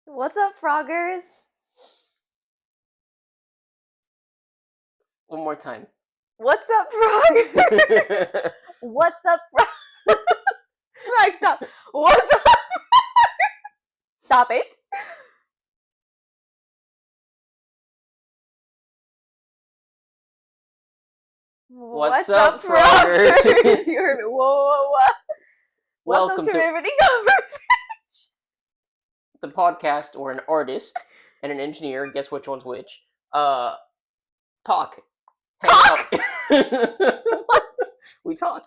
What's up, froggers? One more time. What's up, froggers? What's up, froggers? Mike, stop. What's up? Stop it. What's up, froggers? You heard me. Whoa. Welcome to Ribbiting Conversations. The podcast or an artist and an engineer, guess which one's which, talk. Hang Talk? out. What? We talk.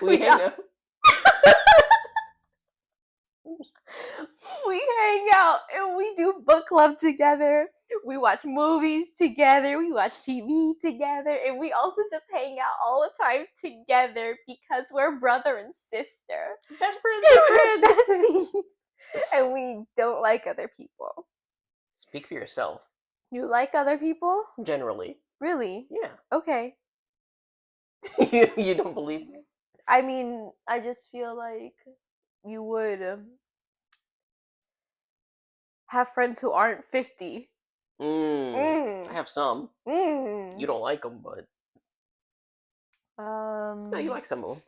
We hang out. We hang out and we do book club together. We watch movies together. We watch TV together. And we also just hang out all the time together because we're brother and sister. Best friends. We're besties. And we don't like other people. Speak for yourself. You like other people? Generally. Really? Yeah. Okay. You don't believe me? I mean, I just feel like you would have friends who aren't 50. I have some. You You don't like them, but no, you like some of them.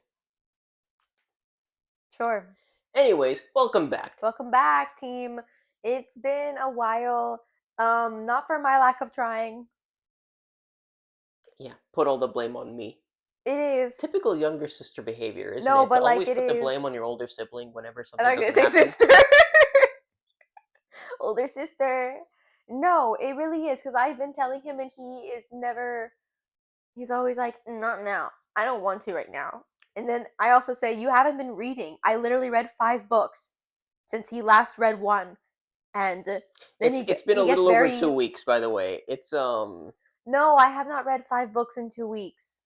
Sure. Anyways, welcome back. Welcome back, team. It's been a while. Not for my lack of trying. Yeah, put all the blame on me. It is. Typical younger sister behavior, isn't No, it? but To like always it put the is. blame on your older sibling whenever I'm something not gonna doesn't say happen. sister. Older sister. No, it really is, because I've been telling him and he is never, he's always like, not now. I don't want to right now. And then I also say, you haven't been reading. I literally read 5 books since he last read one. And then It's been a little over 2 weeks, by the way. It's No, I have not read 5 books in 2 weeks.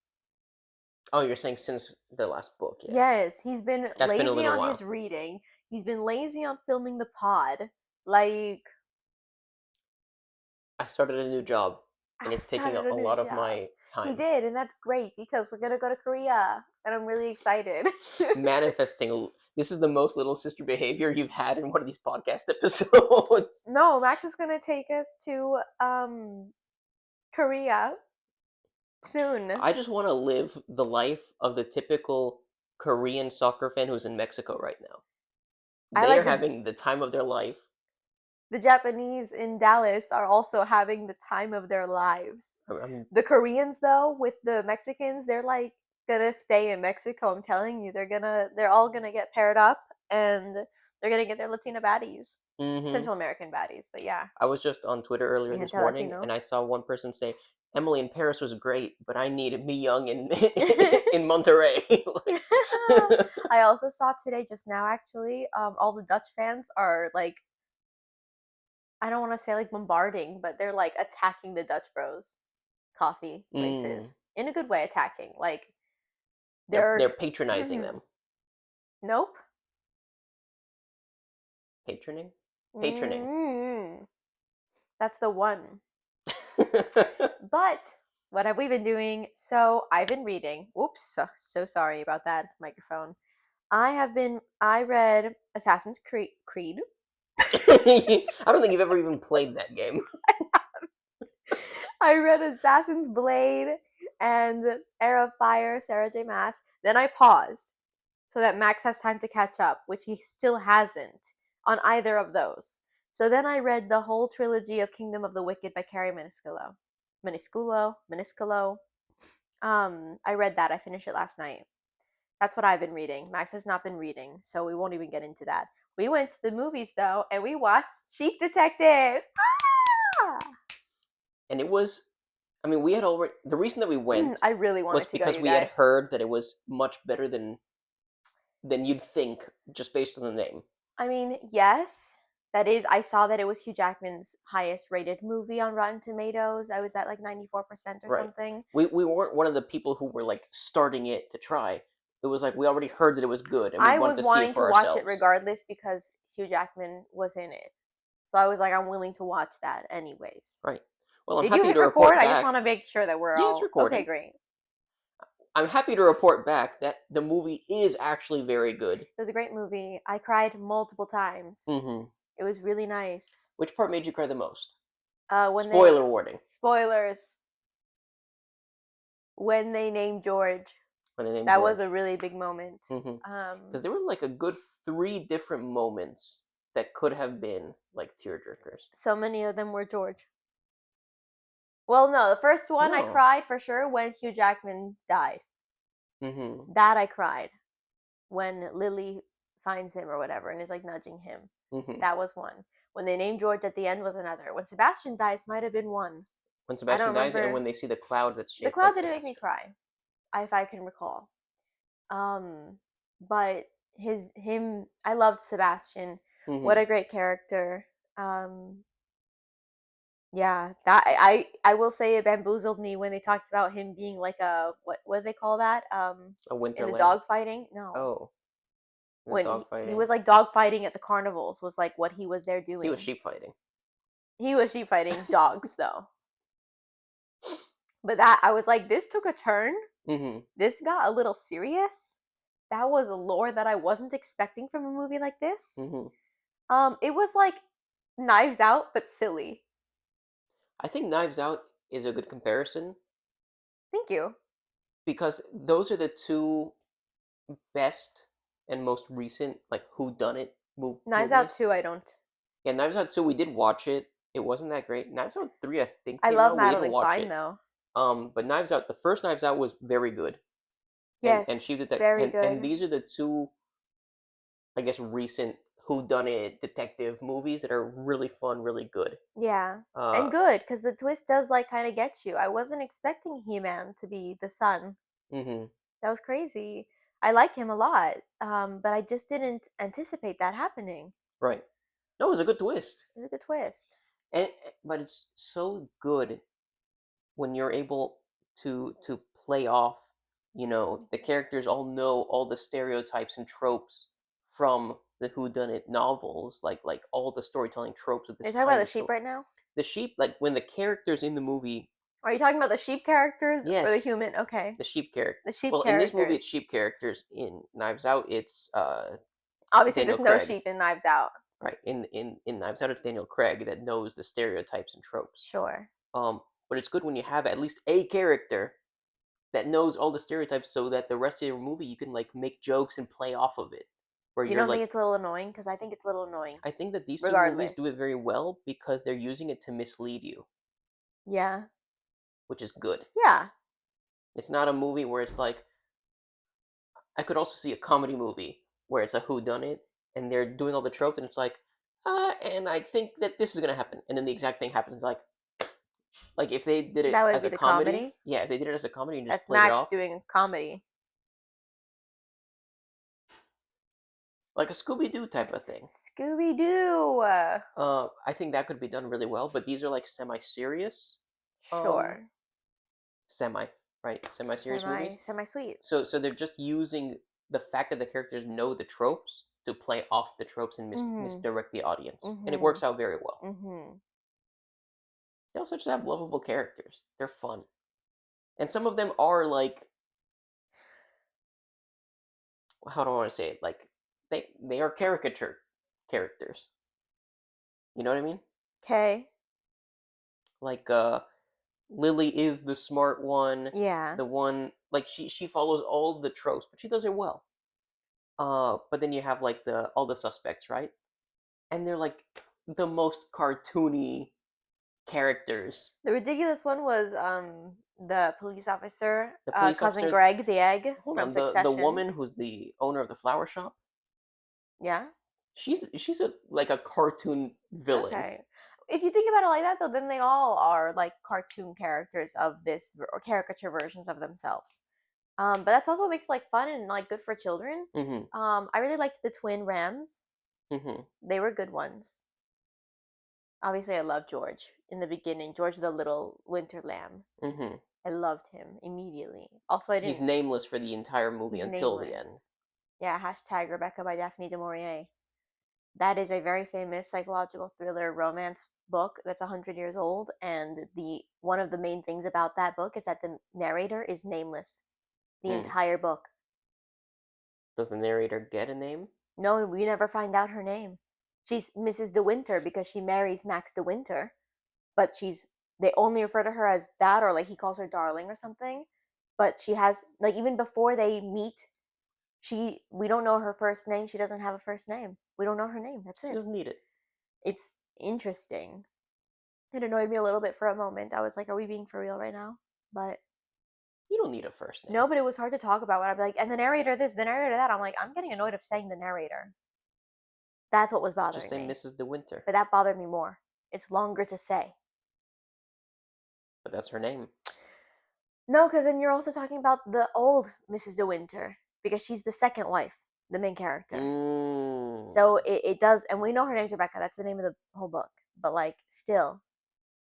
Oh, you're saying since the last book, yeah. Yes, he's been That's been a lazy little on while. his reading. He's been lazy on filming the pod. Like, I started a new job, and it's taking a lot of my time. He did, and that's great because we're gonna go to Korea, and I'm really excited. Manifesting. This is the most little sister behavior you've had in one of these podcast episodes. No, Max is gonna take us to Korea soon. I just want to live the life of the typical Korean soccer fan who's in Mexico right now. They are having the time of their life. The Japanese in Dallas are also having the time of their lives. The Koreans, though, with the Mexicans, they're like gonna stay in Mexico. I'm telling you, they're all gonna get paired up, and they're gonna get their Latina baddies, Central American baddies. But yeah, I was just on Twitter earlier this morning, and I saw one person say, "Emily in Paris was great, but I needed me young in Monterrey." I also saw today, just now actually, all the Dutch fans are like, I don't want to say like bombarding, but they're like attacking the Dutch Bros coffee places in a good way. Attacking, like they're patronizing them. Nope. Patroning. That's the one. But what have we been doing? So I've been reading. Oops, so sorry about that microphone. I read Assassin's Creed. I don't think you've ever even played that game. I read Assassin's Blade and Era of Fire, Sarah J. Maas. Then I paused so that Max has time to catch up, which he still hasn't on either of those. So then I read the whole trilogy of Kingdom of the Wicked by Carrie Maniscalco. I read that. I finished it last night. That's what I've been reading. Max has not been reading, so we won't even get into that. We went to the movies, though, and we watched Sheep Detectives. Ah! And it was, I mean, we had already, the reason that we went I really wanted was because we had heard that it was much better than you'd think, just based on the name. I mean, yes, that is. I saw that it was Hugh Jackman's highest rated movie on Rotten Tomatoes. I was at like 94% or something. We weren't one of the people who were like starting it to try. It was like we already heard that it was good, and we wanted to see it for ourselves. Watch it regardless because Hugh Jackman was in it. So I was like, I'm willing to watch that anyways. Right. Well, I'm Did happy you hit to record? Back. I just want to make sure that we're all it's recording. Okay, great. I'm happy to report back that the movie is actually very good. It was a great movie. I cried multiple times. Mm-hmm. It was really nice. Which part made you cry the most? When they Spoiler warning. spoilers when they named George, When they named that was George. a really big moment. Because there were like a good 3 different moments that could have been like tearjerkers. So many of them were George. Well, no, the first one I No. cried for sure when Hugh Jackman died. Mm-hmm. That I cried when Lily finds him or whatever and is like nudging him. Mm-hmm. That was one. When they named George at the end was another. When Sebastian dies might have been one. When I don't Sebastian dies and remember. when they see the cloud that's The shaped cloud like didn't make me Sebastian. cry, if I can recall. But him, I loved Sebastian. What Mm-hmm. a great character. Um, yeah, that I will say it bamboozled me when they talked about him being like a what do they call that? A In winter the lamb? dog fighting? No. Oh. The When dog he fighting. was like dog fighting at the carnivals was like what he was there He was doing. sheep fighting. He was sheep fighting dogs though. But that I was like, this took a turn. Mm-hmm. This got a little serious. That was a lore that I wasn't expecting from a movie like this. Mm-hmm. It was like Knives Out, but silly. I think Knives Out is a good comparison Thank you. because those are the two best and most recent like whodunit Knives Out movies. 2, I don't. Yeah, Knives Out 2, we did watch it. It wasn't that great. Knives Out 3, I think, I came love out. We didn't Madeline watch Klein it. though. But Knives Out, the first Knives Out was very good. And Yes, she did that very and good. these are the two, I guess, recent whodunit detective movies that are really fun, really good. Yeah. Uh And good, because the twist does like kind of get you. I wasn't expecting He-Man to be the son. mhm. That was crazy. I like him a lot, but I just didn't anticipate that happening. Right. No, it was a good twist. It was a good twist. And but it's so good when you're able to play off, the characters all know all the stereotypes and tropes from the whodunit novels, like all the storytelling tropes of Are this you talking about kind the of sheep story. right now? The sheep, like when the characters in the movie, Are you talking about the sheep characters or the yes, human? Okay. the sheep character. The sheep Well, in this movie, it's characters. sheep characters. In Knives Out, it's Obviously, Daniel there's no Craig. sheep in Knives Out. Right. In Knives Out, it's Daniel Craig that knows the stereotypes and tropes. Sure. But it's good when you have at least a character that knows all the stereotypes so that the rest of your movie you can like make jokes and play off of it. Where You you're don't think like, it's a little annoying? Because I think it's a little annoying. I think that these two movies do it Regardless. very well because they're using it to mislead you, Yeah. which is good. Yeah. It's not a movie where it's like, I could also see a comedy movie where it's a who done it and they're doing all the tropes and it's like, and I think that this is gonna happen, and then the exact thing happens. Like if they did it That would as be a the comedy, comedy. yeah, if they did it as a comedy and just That's played it Max off doing a comedy. like a Scooby Doo type of thing. Scooby Doo. I think that could be done really well, but these are like semi-serious, um, Sure. semi, right, semi-serious movies. Semi sweet. So they're just using the fact that the characters know the tropes to play off the tropes and Mhm. misdirect the audience, and it Mhm. works out very well. Mhm. They also just have lovable characters. They're fun, and some of them are like, how do I want to say it? Like they are caricature characters. You know what I mean? Okay. Like Lily is the smart one, Yeah. the one like she follows all the tropes, but she does it well. But then you have like the all the suspects, right? And they're like the most cartoony characters. The ridiculous one was the police officer, The police cousin officer. Greg, the egg Hold from on, the Succession. woman who's the owner of the flower shop. Yeah. She's a like a cartoon villain. Okay. If you think about it like that, though, then they all are like cartoon characters of this or caricature versions of themselves. But that's also what makes it like fun and like good for children. Mm-hmm. I really liked the twin Rams. Mm-hmm. They were good ones. Obviously, I love George in the beginning. George, the little winter lamb. Mm-hmm. I loved him immediately. Also, I He's didn't. nameless for the entire movie He's until the end. nameless. Yeah. Hashtag Rebecca by Daphne du Maurier. That is a very famous psychological thriller romance book that's 100 years old, and the one of the main things about that book is that the narrator is nameless. The Hmm. entire book. Does the narrator get a name? No, we never find out her name. She's Mrs. De Winter because she marries Max De Winter, but they only refer to her as that, or like he calls her darling or something. But she has, like, even before they meet, we don't know her first name. She doesn't have a first name. We don't know her name. That's She it. doesn't need it. It's interesting. It annoyed me a little bit for a moment. I was like, are we being for real right now? But You don't need a first name. no, but it was hard to talk about when I'd be like, and the narrator this, the narrator that. I'm like, I'm getting annoyed of saying the narrator. That's what was Just bothering say me. Mrs. De Winter. But that bothered me more. It's longer to say. But that's her name. No, because then you're also talking about the old Mrs. De Winter, because she's the second wife, the main character. So it does, and we know her name's Rebecca. That's the name of the whole book. But like, still,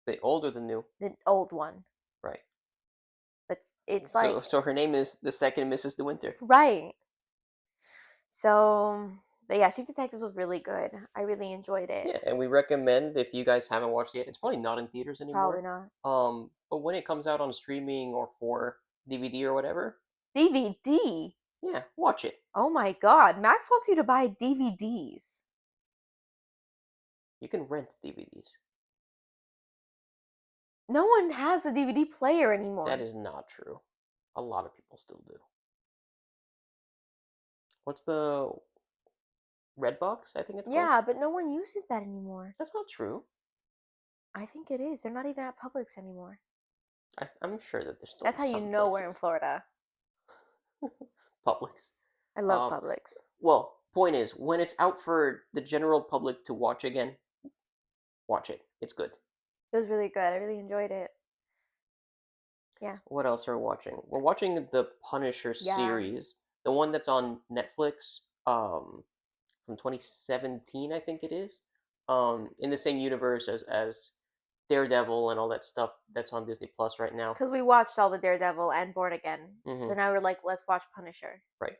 The old or the new? the old one. Right. But it's So like so her name is the second Mrs. De Winter. right. So, but yeah, Chief Detectives was really good. I really enjoyed it. Yeah, and we recommend if you guys haven't watched it yet. It's probably not in theaters Probably anymore. not. But when it comes out on streaming or for DVD or whatever, DVD. yeah, watch it. Oh my God, Max wants you to buy DVDs. You can rent DVDs. No one has a DVD player anymore. That is not true. A lot of people still do. What's the Redbox? I think it's called. Yeah, but no one uses that anymore. That's not true. I think it is. They're not even at Publix anymore. I'm sure that there's still That's how you some know we're in places. Florida. Publix. I love Um, Publix. well, point is, when it's out for the general public to watch again, watch it. It's good. It was really good. I really enjoyed it. Yeah. What else are we watching? We're watching the Punisher Yeah. series, the one that's on Netflix, from 2017, I think it is. In the same universe as Daredevil and all that stuff that's on Disney Plus right now. Because we watched all the Daredevil and Born Again. So Hmm. now we're like, let's watch Punisher. Right.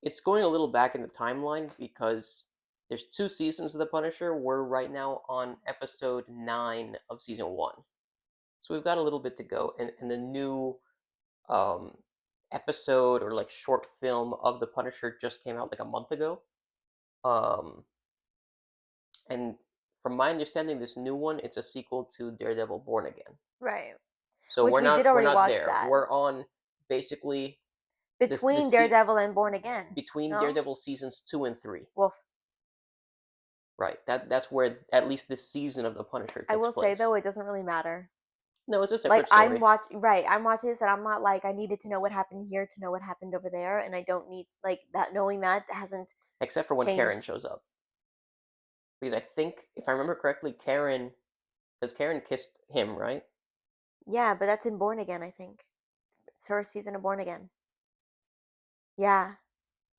It's going a little back in the timeline because there's 2 seasons of the Punisher. We're right now on episode 9 of season 1. So we've got a little bit to go, and the new um, episode or like short film of the Punisher just came out like a month ago. Um, and from my understanding, this new one it's a sequel to Daredevil Born Again. Right. So Which we're we did not we're already not watch there. that. We're on basically Between Daredevil and Born Again. between No? Daredevil seasons 2 and 3. Wolf. Right. That's where at least this season of the Punisher I takes will say place. though, it doesn't really matter. No, it's a Like separate story. I'm watching this and I'm not like I needed to know what happened here to know what happened over there, and I don't need like that knowing that hasn't Except for when Karen changed. shows up. Because I think, if I remember correctly, because Karen kissed him, right? Yeah, but that's in Born Again, I think. It's her season of Born Again. Yeah.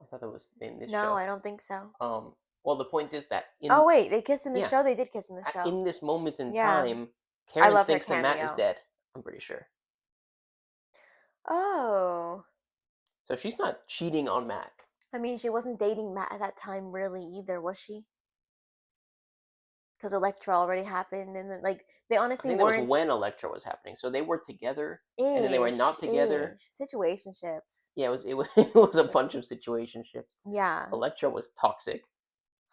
I thought that was in this No, show. I don't think so. Well, the point is that Oh wait, they kissed in the yeah, show. They did kiss in the show. in this moment in Yeah. time, I Karen love their thinks that Matt is cameo. dead. I'm pretty sure. Oh. So she's not cheating on Matt. I mean, she wasn't dating Matt at that time, really, either, was she? Because Elektra already happened, and then, like they I honestly think that was weren't when Elektra was happening. So they were together, and then they were not together. situationships. Yeah, it was a bunch of situationships. Yeah, Elektra was toxic.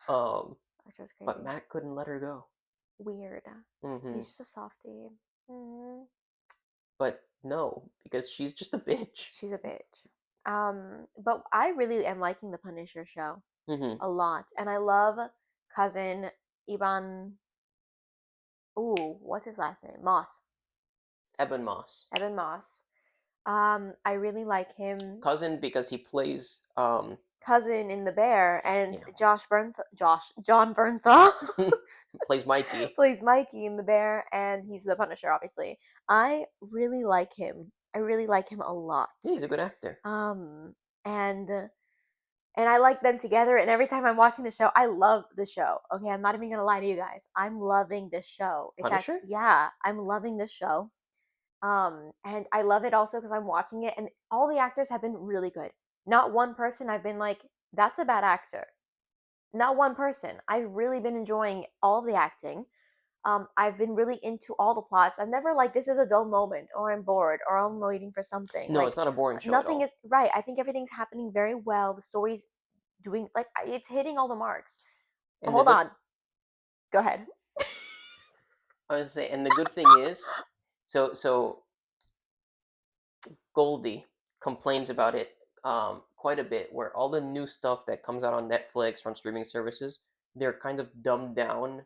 which was crazy. But Matt couldn't let her go. Weird. Hmm. He's just a softie. But no, because she's just a bitch. She's a bitch. But I really am liking the Punisher show a lot, and I love cousin Iban. Ooh, what's his last name? Moss. Eben Moss. Eben Moss. I really like him. Cousin because he plays Cousin in The Bear, and you know. John Bernthal plays Mikey. plays Mikey in The Bear, and he's the Punisher, obviously. I really like him. I really like him a lot. Yeah, he's a good actor. And I like them together. And every time I'm watching the show, I love the show. Okay, I'm not even gonna lie to you guys. I'm loving this show. It's Punisher? actually, yeah, I'm loving this show. And I love it also because I'm watching it, and all the actors have been really good. Not one person I've been like, that's a bad actor. Not one person. I've really been enjoying all the acting. I've been really into all the plots. I'm never like this is a dull moment or I'm bored or I'm waiting for something. No, Like it's not a boring show at nothing is all. right. I think everything's happening very well. The story's doing like it's hitting all the marks. But And the hold good, on, go ahead. I was gonna say, and the good thing is, so Goldie complains about it quite a bit, where all the new stuff that comes out on Netflix or on streaming services, they're kind of dumbed down,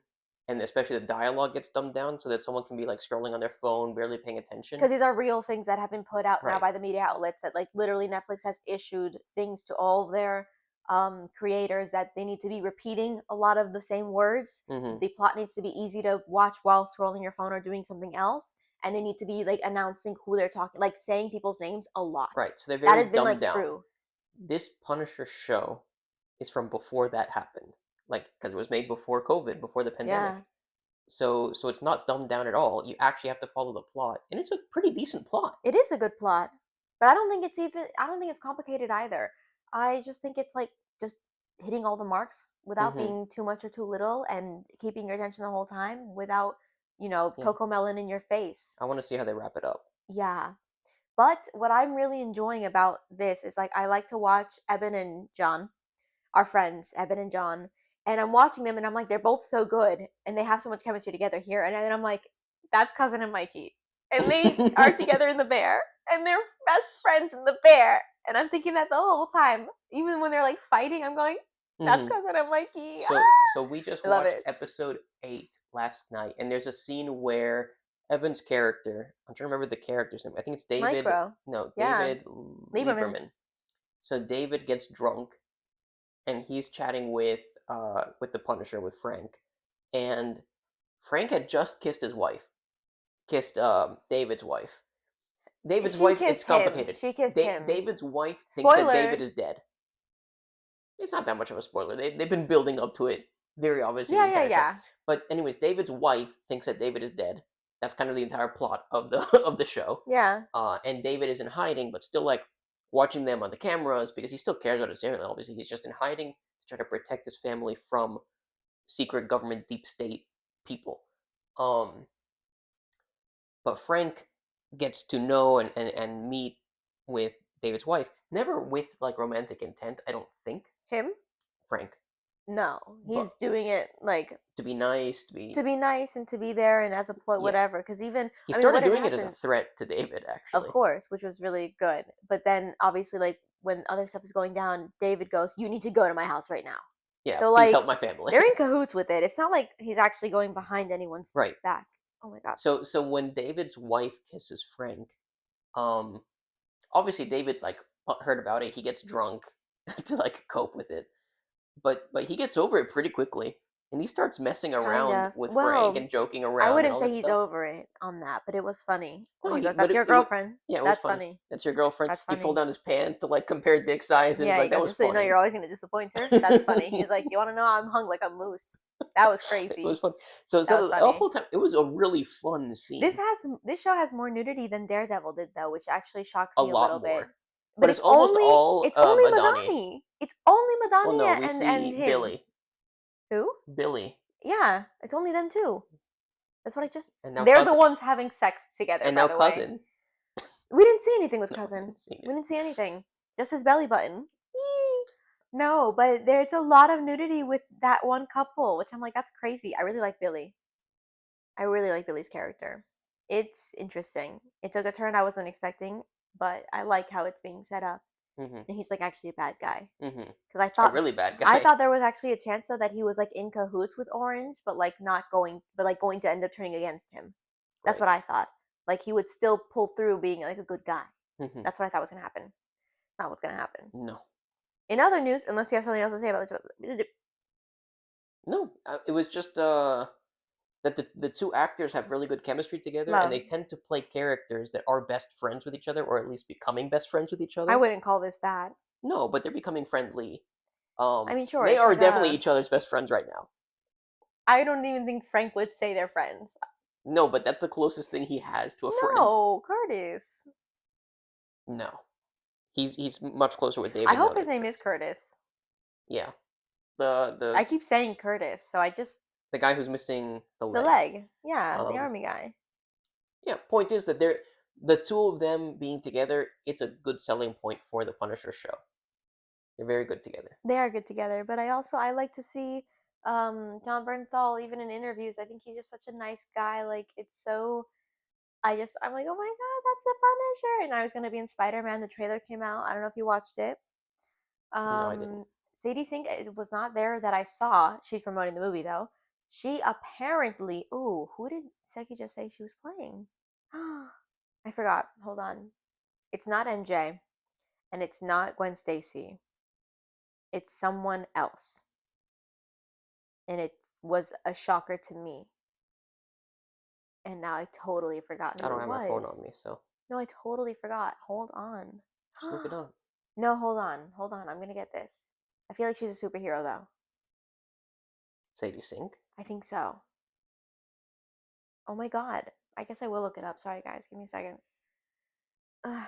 and especially the dialogue gets dumbed down so that someone can be like scrolling on their phone, barely paying attention. Because these are real things that have been put out now Right. by the media outlets that like literally Netflix has issued things to all of their creators that they need to be repeating a lot of the same words. Mm-hmm. The plot needs to be easy to watch while scrolling your phone or doing something else, and they need to be like announcing who they're talking, like saying people's names a lot. Right. So they're That very has been dumbed like down. true. This Punisher show is from before that happened, like because it was made before COVID, before the Yeah, pandemic. So it's not dumbed down at all. You actually have to follow the plot, and it's a pretty decent plot. it is a good plot, but I don't think it's even. I don't think it's complicated either. I just think it's like just hitting all the marks without Mm-hmm. being too much or too little, and keeping your attention the whole time without, Yeah. Coco Melon in your face. I want to see how they wrap it up. Yeah. But what I'm really enjoying about this is like I like to watch Eben and John, our friends, Eben and John, and I'm watching them and I'm like, they're both so good and they have so much chemistry together here. And then I'm like, that's Cousin and Mikey. And they are together in the bear and they're best friends in the bear. And I'm thinking that the whole time, even when they're like fighting, I'm going, that's Mm-hmm. Cousin and Mikey. So we just I love watched it. episode 8 last night, and there's a scene where Evan's character, I'm trying to remember the character's name. I think it's David. Micro. No, Yeah. David Lieberman. Lieberman. So David gets drunk, and he's chatting with the Punisher with Frank, and Frank had just kissed his wife, kissed David's wife. David's She wife. It's kissed him. complicated. She kissed him. David's wife thinks that David Spoiler. is dead. It's not that much of a spoiler. They've been building up to it very obviously the Yeah, yeah, entire show. yeah. But anyways, David's wife thinks that David is dead. That's kind of the entire plot of the of the show. Yeah. And David is in hiding, but still like watching them on the cameras because he still cares about his family. Obviously, he's just in hiding to try to protect his family from secret government deep state people. Um, but Frank gets to know and meet with David's wife, never with like romantic intent, I don't think. Him? Frank, No. but He's doing it like to be nice, to be nice and to be there and as a ploy, yeah. whatever. Because even, He I mean, what started had doing it as a happened, threat to David, of actually. course, which was really good. But then obviously, like when other stuff is going down, David goes, "You need to go to my house right now." Yeah, So please help like my family. they're in cahoots with it. It's not like he's actually going behind anyone's Right. back. Oh my god. So when David's wife kisses Frank, um, obviously David's like heard about it. He gets drunk to like cope with it, but he gets over it pretty quickly, and he starts messing Kind around of. with Frank Well, and joking I around and wouldn't all say that he's stuff. over it on that, but it was funny when No, he goes, but "That's your it was girlfriend." yeah, it was That's funny. funny. That's your girlfriend. That's He pulled funny. down his pants to like compare dick sizes. Yeah, you Like that go, was just so you know, funny. you're always gonna disappoint her. That's funny. He's like, "You want to know? I'm hung like a moose." That was It was crazy. fun. So That was the funny. whole time it was a really fun This scene. has this show has more nudity than Daredevil did, though, which actually shocks A me a lot little bit. more. But But it's almost all it's only Madani. Madani. It's only Well, no, Madani we and see him. Billy. Who? Billy. Yeah, it's only them two. That's what I just. And now They're the cousin. ones having sex together, And by now the way. cousin. We didn't see anything with No, I cousin. haven't seen We it. didn't see anything. Just his belly button. Eee. No, but there's a lot of nudity with that one couple, which I'm like, that's crazy. I really like Billy. I really like Billy's character. It's interesting. It took a turn I wasn't expecting, but I like how it's being set up. Mm-hmm. And he's like actually a bad guy. Mm-hmm. Because A really bad I guy. thought there was actually a chance though that he was like in cahoots with Orange, but like not going, but like going to end up turning against him. That's Right. what I thought. Like he would still pull through being like a good guy. Mm-hmm. That's what I thought was gonna happen. It's not what's gonna happen. No. In other news, unless you have something else to say about this, No. It was just that the two actors have really good chemistry together, and they well, tend to play characters that are best friends with each other, or at least becoming best friends with each I other. wouldn't call this that. No, but they're becoming friendly. I mean, sure, They it's are like definitely a. each other's best friends right now. I don't even think Frank would say they're friends. No, but that's the closest thing he has to a friend. No, Curtis. No, he's much closer with I David now hope than his name is Chris. Curtis. Yeah, I the keep saying Curtis, so I just the guy who's missing the The leg. leg. Yeah, the Um, army guy. yeah. Point is that the two of them being together. It's a good selling point for the Punisher show. They're very good together. They are good together, but I like to see John Bernthal even in interviews. I think he's just such a nice guy. Like it's so I'm like, oh my god, that's the Punisher. And I was gonna be in Spider-Man. The trailer came out. I don't know if you watched it. No, I didn't. Sadie Sink it was not there that I saw. She's promoting the movie though. She apparently, ooh, who did Seki just say she was playing? I forgot. Hold on. It's not MJ and it's not Gwen Stacy. It's someone else. And it was a shocker to me. And now I totally forgot I who don't it have my phone on was. me, so No, I totally forgot. Hold on. just look it up. No, hold on. Hold on. I'm going to get this. I feel like she's a superhero though. Sadie Sink. I think so. Oh my god. I guess I will look it up. Sorry guys. Give me a second. Ugh.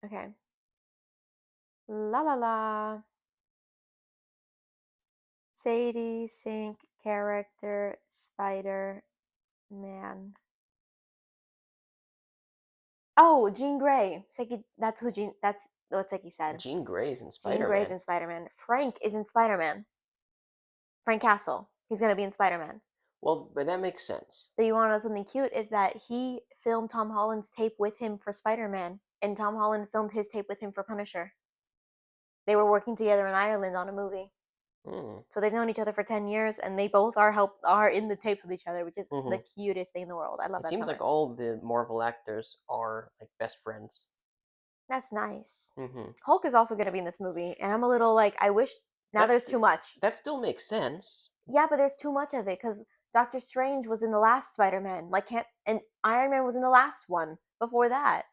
Okay. La la la. Sadie Sink character Spider Man. Oh, Jean Grey. Seki, that's who Jean. That's what Seki said. Jean Grey's in Jean Spider Grey's Man. in Spider Man. Frank is in Spider Man. Frank Castle. He's gonna be in Spider Man. Well, but that makes sense. But you want to know something cute? Is that he filmed Tom Holland's tape with him for Spider Man, and Tom Holland filmed his tape with him for Punisher. They were working together in Ireland on a movie. Mm. So they've known each other for 10 years, and they both are in the tapes with each other, which is the Mm-hmm. cutest thing in the world. I love It that so seems like much. all the Marvel actors are like best friends. That's nice. Mm-hmm. Hulk is also going to be in this movie, and I'm a little like, I wish now That's there's too much. that still makes sense. Yeah, but there's too much of it because Doctor Strange was in the last Spider-Man, like can't, and Iron Man was in the last one before that.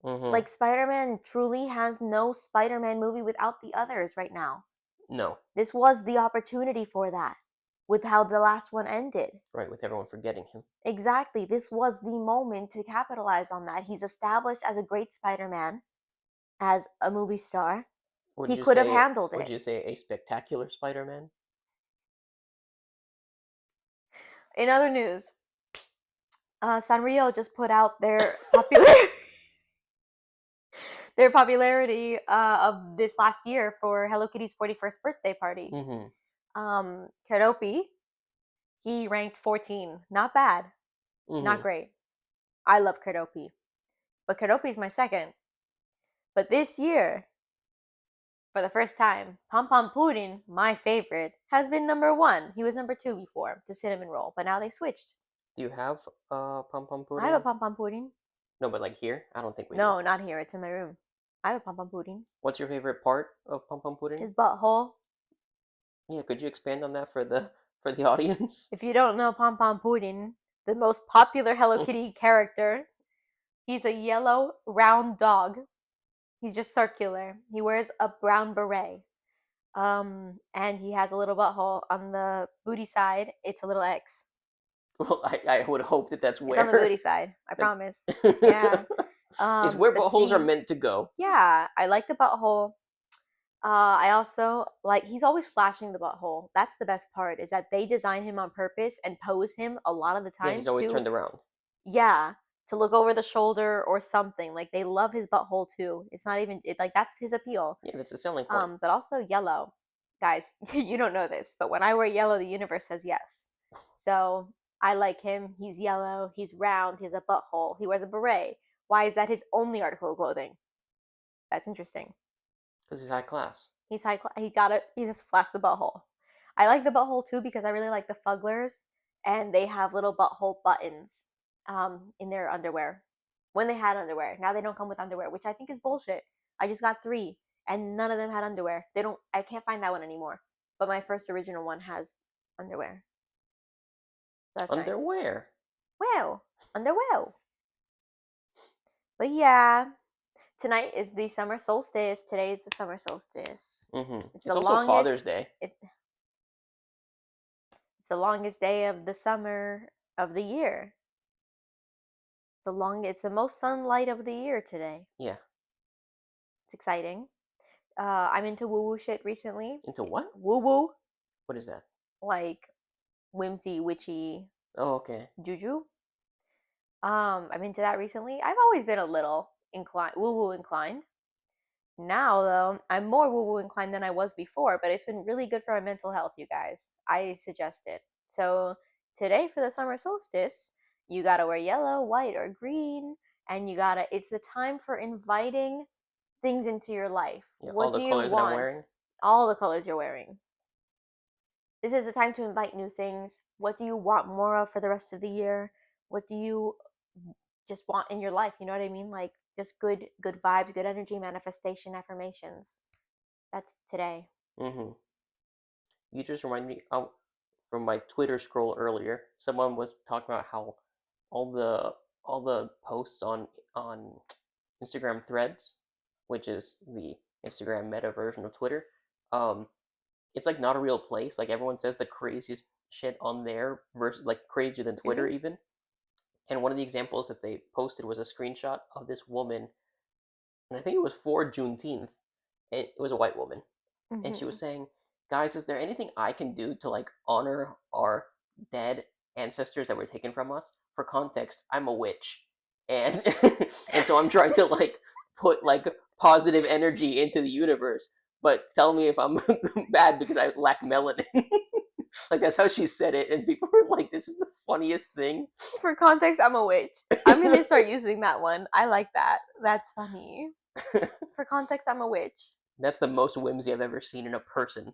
Mm-hmm. Like Spider-Man truly has no Spider-Man movie without the others right now. No, This was the opportunity for that with how the last one ended. right, with everyone forgetting him. Exactly. This was the moment to capitalize on that. He's established as a great Spider-Man, as a movie star. Would He you could have say handled would it. you say a spectacular Spider-Man? In other news, Sanrio just put out their popularity their popularity of this last year for Hello Kitty's 41st birthday party. Mm-hmm. Keropi, he ranked 14. Not bad. Not Mm-hmm. great. I love Keropi. But Keropi's my second. But this year, for the first time, Pom Pom Pudding, my favorite, has been number one. He was number two before, the cinnamon roll, but now they switched. Do you have pom pom I have a pudding? Pom Pom Pudding. No, but like here, I don't think we do. No, not here. It's in my room. I have a Pom Pom Pudding. What's your favorite part of pom pom pudding? His butthole. Yeah, could you expand on that for the audience? If you don't know Pom Pom Pudding, the most popular Hello Kitty character, he's a yellow round dog. He's just circular. He wears a brown beret. And he has a little butthole on the booty side. It's a little X. Well, I would hope that that's It's on the booty where side. I like promise. Yeah. is where But buttholes are see, meant to go. yeah, I like the butthole. I also like he's always flashing the butthole. That's the best part is that they design him on purpose and pose him a lot of the Yeah, time he's always to turned around. yeah, to look over the shoulder or something. Like they love his butthole too. It's not even like that's his appeal. Yeah, that's a selling point. But also yellow. Guys, you don't know this, but when I wear yellow, the universe says yes. So I like him. He's yellow. He's round. He has a butthole. He wears a beret. Why is that his only article of clothing? That's interesting. Because he's high class. He's high. He got it. He just flashed the butthole. I like the butthole too because I really like the Fugglers, and they have little butthole buttons in their underwear when they had underwear. Now they don't come with underwear, which I think is bullshit. I just got three, and none of them had underwear. They don't. I can't find that one anymore. But my first original one has underwear. So that's nice. Underwear. Wow, underwear. But yeah, tonight is the summer solstice. Today is the summer solstice. Mm-hmm. It's It's the also longest. Father's Day. It's the longest day of the summer of the year. It's the most sunlight of the year today. Yeah. It's exciting. I'm into woo woo shit recently. Into what? Woo woo, What is that? like whimsy, witchy Oh, okay. juju. I'm into that recently. I've always been a little inclined, woo woo inclined. Now, though, I'm more woo woo inclined than I was before, but it's been really good for my mental health, you guys. I suggest it. So, today for the summer solstice, you gotta wear yellow, white, or green, and it's the time for inviting things into your life. Yeah, all What do the you colors that I'm want? wearing. All the colors you're wearing. This is the time to invite new things. What do you want more of for the rest of the year? What do you just want in your life? You know what I mean? Like just good vibes, good energy, manifestation, affirmations. That's today. Mm-hmm. You just remind me from my Twitter scroll earlier. Someone was talking about how all the all the posts on Instagram Threads, which is the Instagram meta version of Twitter, um, it's like not a real place. Like everyone says the craziest shit on there versus like crazier than Twitter Mm-hmm. even. And one of the examples that they posted was a screenshot of this woman, and I think it was for Juneteenth. It was a white woman, and she Mm-hmm. was saying, "Guys, is there anything I can do to like honor our dead ancestors that were taken from us? For context, I'm a witch, and and so I'm trying to like put like positive energy into the universe. But tell me if I'm bad because I lack melanin." Like that's how she said it, and people were like, "This is the funniest thing." For context, I'm a witch. I'm gonna start using that one. I like that. That's funny. For context, I'm a witch. That's the most whimsy I've ever seen in a person.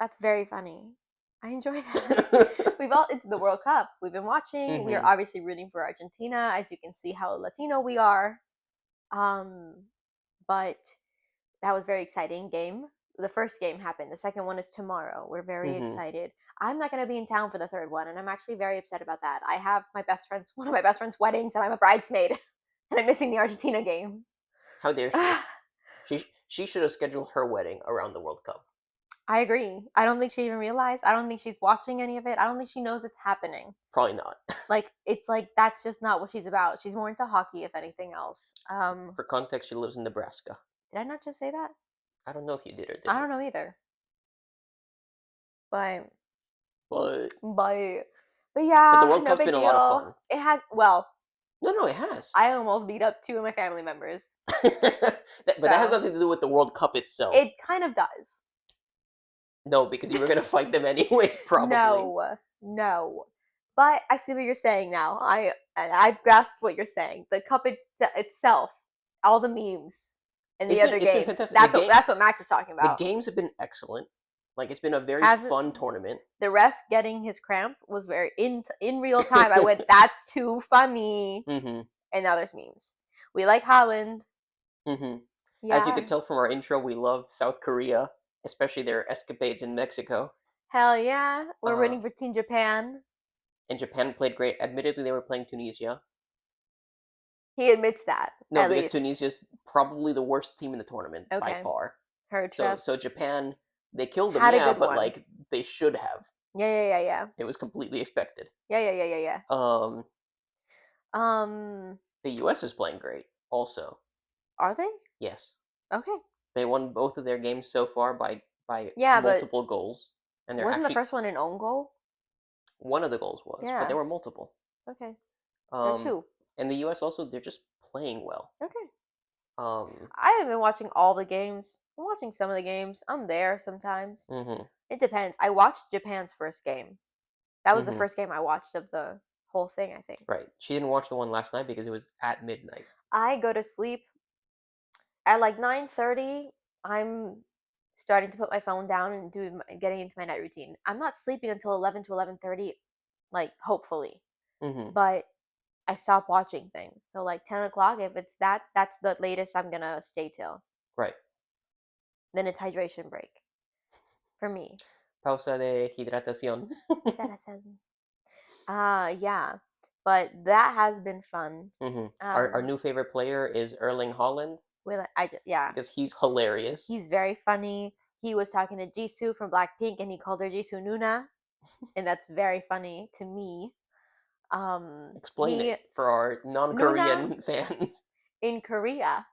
That's very funny. I enjoy that. It's the World Cup. We've been watching. We are Hmm. obviously rooting for Argentina, as you can see how Latino we are. Um, but that was very exciting game. The first game happened. The second one is tomorrow. We're very Hmm. excited. I'm not going to be in town for the third one, and I'm actually very upset about that. I have one of my best friend's weddings, and I'm a bridesmaid, and I'm missing the Argentina game. How dare she? She should have scheduled her wedding around the World Cup. I agree. I don't think she even realized. I don't think she's watching any of it. I don't think she knows it's happening. Probably not. Like it's like that's just not what she's about. She's more into hockey, if anything else. For context, she lives in Nebraska. Did I not just say that? I don't know if you did or I didn't, don't know either. But but but but the yeah, World no Cup's big been a lot of deal. fun. It has well, No, it has. I almost beat up two of my family members. But that has So nothing to do with the World Cup itself. it kind of does. No, because you were gonna fight them anyways, probably. No, no. But I see what you're saying now. I've grasped what you're saying. The cup itself, all the memes and the other It's been games. fantastic. That's what Max is talking The about. games have been excellent. Like it's been a very Has it, fun tournament. the ref getting his cramp was very in real time. I went, that's too funny. Hmm. And now there's memes. We like Holland. Hmm. As you could Yeah. tell from our intro, we love South Korea, especially their escapades in Mexico. Hell yeah. We're Uh, rooting for Team Japan. and Japan played great. Admittedly, they were playing Tunisia. He admits that, No, at because least. Tunisia's probably the worst team in the tournament by Okay. far. Heard So Shep. so Japan, they killed them, Had a yeah, good but one. like they should have. Yeah. It was completely expected. Yeah. Um, Um, the U.S. is playing great. Also, are they? yes, Okay. they won both of their games so far by Yeah, but multiple goals, and they're wasn't the actually first one an own goal? one of the goals was, but Yeah. there were multiple. Okay. There are Um, two. and the U.S. also they're just playing well. Okay. Um, I haven't been watching all the games. I'm watching some of the games. I'm there sometimes. mhm, It depends. I watched Japan's first game. That was the mhm. first game I watched of the whole thing, I think. Right. She didn't watch the one last night because it was at midnight. I go to sleep at like 9:30. I'm starting to put my phone down and getting into my night routine. I'm not sleeping until 11 to 11:30, like hopefully. Hmm. But I stop watching things. So like 10 o'clock, if it's that's the latest I'm gonna stay till. Right. Then it's hydration break for me. Pausa de hidratación. Yeah. But that has been fun. Hmm. Our Um, new favorite player is Erling Haaland yeah, because he's hilarious. he's very funny. He was talking to Jisoo from Blackpink and he called her Jisoo Nuna, and that's very funny to me. Explain He it for our Nuna non-Korean fans. in Korea,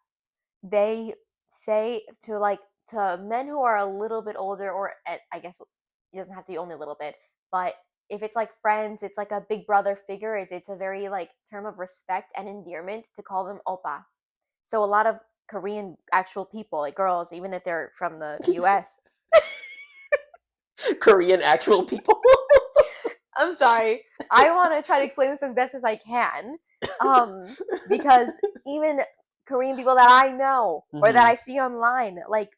they say to men who are a little bit older, or I guess it doesn't have to be only a little bit, but if it's like friends, it's like a big brother figure. It's a very like term of respect and endearment to call them oppa. So a lot of Korean actual people, like girls, even if they're from the US. Korean actual people. I'm sorry. I want to try to explain this as best as I can. Um, because even Korean people that I know or that I see online, like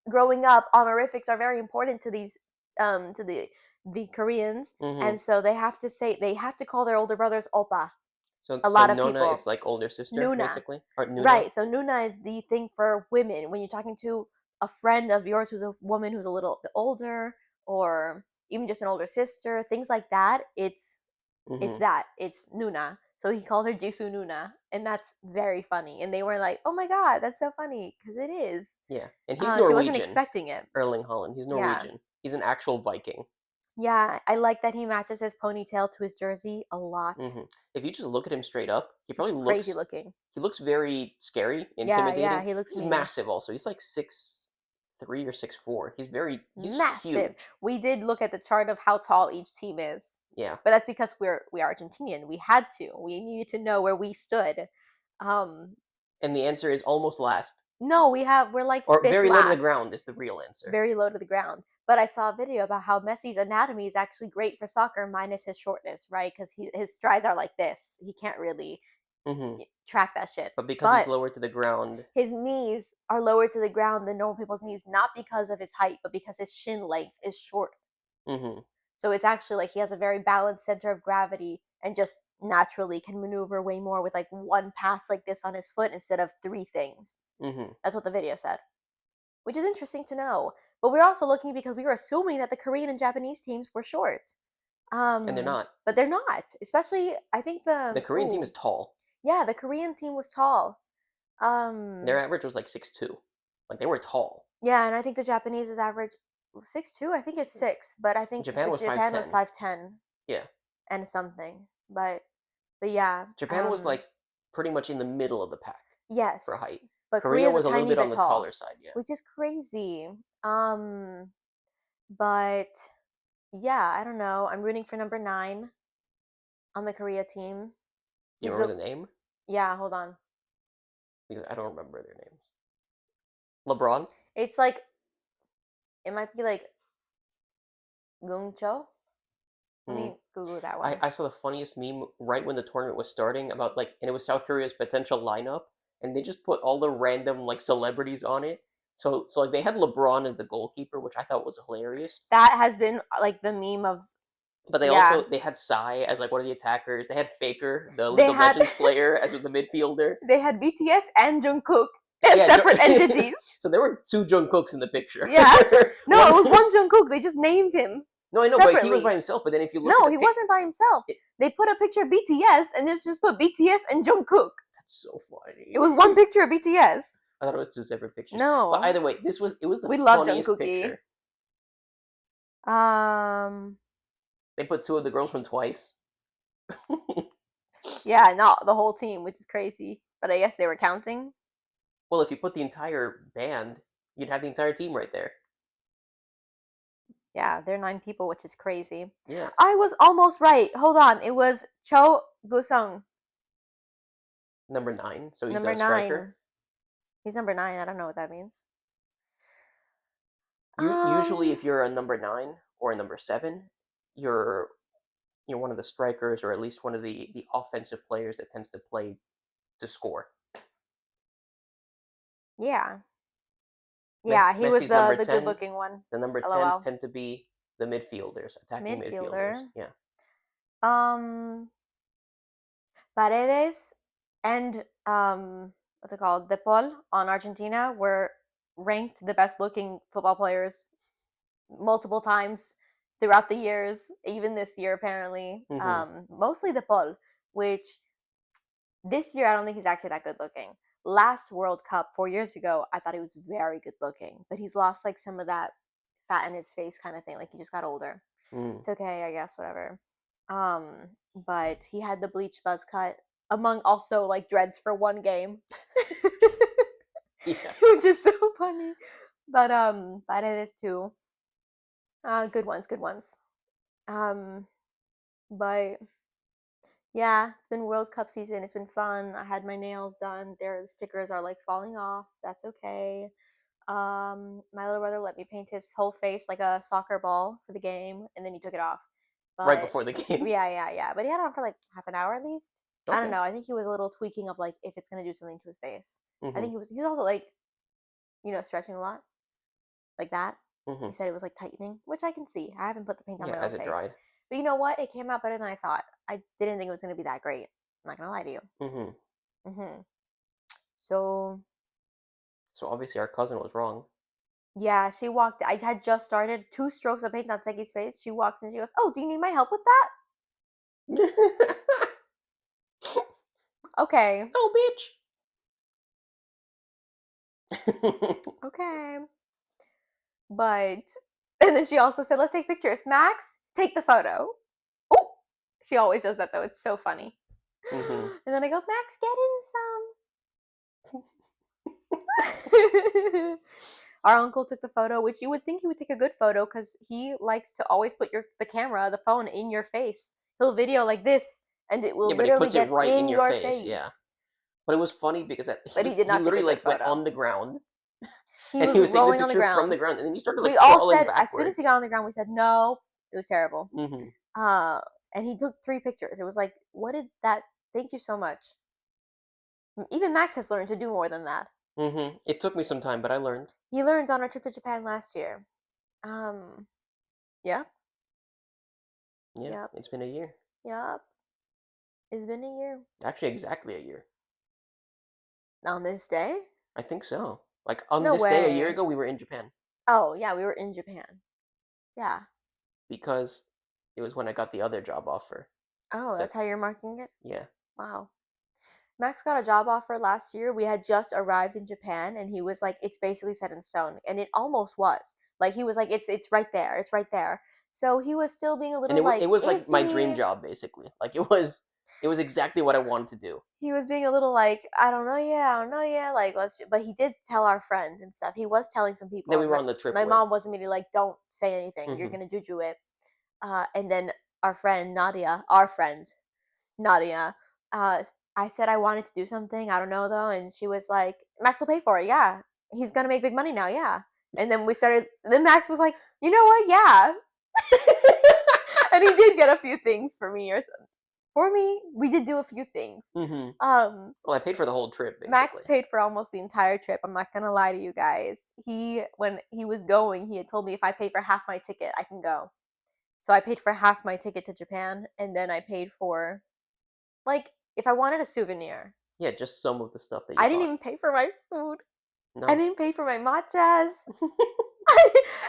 growing up, honorifics are very important to these to the Koreans, and so they have to call their older brothers oppa. So A so lot of Nona people. is like older sister, Nuna. basically, or Nuna. Right. So Nuna is the thing for women when you're talking to a friend of yours who's a woman who's a little bit older, or even just an older sister, things like that. It's Mm-hmm. that. It's Nuna. So he called her Jisoo Nuna, and that's very funny. And they were like, "Oh my god, that's so funny," because it is. Yeah, and he's She wasn't Norwegian. expecting it. Erling Holland. He's Yeah, Norwegian. He's an actual Viking. yeah. I like that he matches his ponytail to his jersey a lot. Mm-hmm. If you just look at him straight up, He's crazy looking. he looks very scary, Yeah, yeah. intimidating. He looks He's mean. massive also. He's like 6'3" or 6'4". He's just Massive. huge. We did look at the chart of how tall each team is. Yeah. But that's because we are Argentinian. We had to. We needed to know where we stood. Um And the answer is almost last. no, we're like Or fifth very low to the last. ground is the real answer. Very low to the ground. But I saw a video about how Messi's anatomy is actually great for soccer minus his shortness, right? Cuz his strides are like this. He can't really Mm-hmm. track that shit. But because he's But lower to the ground. his knees are lower to the ground than normal people's knees, not because of his height, but because his shin length is short. Mm-hmm. So it's actually like he has a very balanced center of gravity and just naturally can maneuver way more with like one pass like this on his foot instead of three things. Mm-hmm. That's what the video said, which is interesting to know. But we're also looking because we were assuming that the Korean and Japanese teams were short. And they're not. But they're not. Especially, I think The Korean team is tall. yeah, the Korean team was tall. Their average was like 6'2". Like they were tall. Yeah, and I think the Japanese is average 6'2". I think it's 6, but I think Japan was Japan was 5'10". 5'10" Yeah. and something. But yeah, Japan was like pretty much in the middle of the pack for yes, height. but Korea Korea's a was a little tiny bit on bit the tall, taller side, yeah. which is crazy. Um, but yeah, I don't know. I'm rooting for number 9 on the Korea team. You He's remember the name? yeah. Hold on. Because I don't remember their names. LeBron? It's like it might be like Gungcho. Let Hmm. me Google that one. I saw the funniest meme right when the tournament was starting about like, and it was South Korea's potential lineup, and they just put all the random like celebrities on it. So like they had LeBron as the goalkeeper, which I thought was hilarious. That has been like the meme of But yeah. they had Psy as like one of the attackers. They had Faker, the League They of had Legends player, as the midfielder. they had BTS and Jungkook as Yeah, separate entities. so there were two Jungkooks in the picture. Yeah. No, One, it was one Jungkook. They just named him no, I know, but he was by separately. himself. But then if you look at No, the he pic, wasn't by himself. it, They put a picture of BTS and just put BTS and Jungkook. that's so funny. It was one picture of BTS. I thought it was two separate pictures. But No, either way, it was the we love funniest Jungkookie. picture. Um, They put two of the girls from Twice. yeah, not the whole team, which is crazy. But I guess they were counting. Well, if you put the entire band, you'd have the entire team right there. Yeah, they're 9 people, which is crazy. Yeah. I was almost right. Hold on, it was Cho Gusung, Number 9, so he's number a striker. 9. He's number 9. I don't know what that means. Usually, if you're a number 9 or a number 7, you're one of the strikers or at least one of the offensive players that tends to play to score. Yeah. Yeah, he was Messi's number the 10. good looking one. The number 10s LOL. tend to be the midfielders, attacking midfielders. Midfielder. Yeah. Paredes and what's it called? De Paul on Argentina were ranked the best looking football players multiple times throughout the years, even this year apparently. Mostly De Paul, which this year I don't think he's actually that good looking. Last World Cup 4 years ago, I thought he was very good looking, but he's lost like some of that fat in his face kind of thing. Like he just got older. It's okay, I guess, whatever. But he had the bleach buzz cut among also like dreads for one game. Yeah. Which is so funny. But Paredes too. Good ones, good ones. But yeah, it's been World Cup season. It's been fun. I had my nails done. Their stickers are like falling off. That's okay. My little brother let me paint his whole face like a soccer ball for the game, and then he took it off. Right But before the game. yeah. But he had it on for like half an hour at least. I don't Okay. know. I think he was a little tweaking of like if it's gonna do something to his face. I Mhm. think he was also like stretching a lot like that. He Mhm. said it was like tightening, which I can see. I haven't put the paint on Yeah, my own as it face, dried. but you know what? It came out better than I thought. I didn't think it was gonna be that great. I'm not gonna lie to you. Mhm. hmm So So obviously our cousin was wrong. yeah, she walked. I had just started 2 strokes of paint on Seki's face. She walks in. She goes, "Oh, do you need my help with that?" Okay, Oh, bitch. okay. But and then she also said, "Let's take pictures." Max, take the photo. Oh, she always does that though. It's so funny. Mhm. And then I go, Max, get in some. Our uncle took the photo, which you would think he would take a good photo because he likes to always put the camera, the phone in your face. He'll video like this, and it will Yeah, but he literally puts it get right in in your your face. Yeah. face. But it was funny because But he did he not take a literally good like went photo. on the ground He and he was was taking the rolling on the picture from the ground. ground and then he started like We all crawling said as soon as he backwards. got on the ground, we said no. It was terrible. Mhm. And he took 3 pictures. It was like, what did that? Thank you so much. Even Max has learned to do more than that. Mhm. It took me some time, but I learned. He learned on our trip to Japan last year. Um, yep, Yeah, yep, it's been a year. yep. It's been a year Actually, exactly a year. on this day. I think so. Like on No this day a year way. ago, we were in Japan Oh yeah, we were in Japan. Yeah. because it was when I got the other job offer. Oh, that's That how you're marking it. yeah. Wow. Max got a job offer last year. We had just arrived in Japan and he was like, it's basically set in stone. And it almost was. Like he was like, it's right there. It's right there. So he was still being a And little it like was like my dream iffy. job basically. Like it was exactly what I wanted to do. He was being a little like, I don't know yet, I don't know yet. Like but he did tell our friend and stuff. He was telling some people. That we And were on the trip my with. mom was immediately like, don't say anything. You're Mhm. gonna juju it. And then our friend Nadia, our friend Nadia, uh, I said I wanted to do something. I don't know though, and she was like, "Max will pay for it. Yeah, he's gonna make big money now. Yeah." And then we started. Then Max was like, "You know what? Yeah," and he did get a few things for me or something. For me, we did do a few things. Mhm. Um, Well, I paid for the whole trip Max basically. paid for almost the entire trip. I'm not gonna lie to you guys. When he was going, he had told me if I pay for half my ticket, I can go. So I paid for half my ticket to Japan, and then I paid for like if I wanted a souvenir. Yeah, just some of the stuff that you I didn't bought. even pay for my food. I No. didn't pay for my matchas.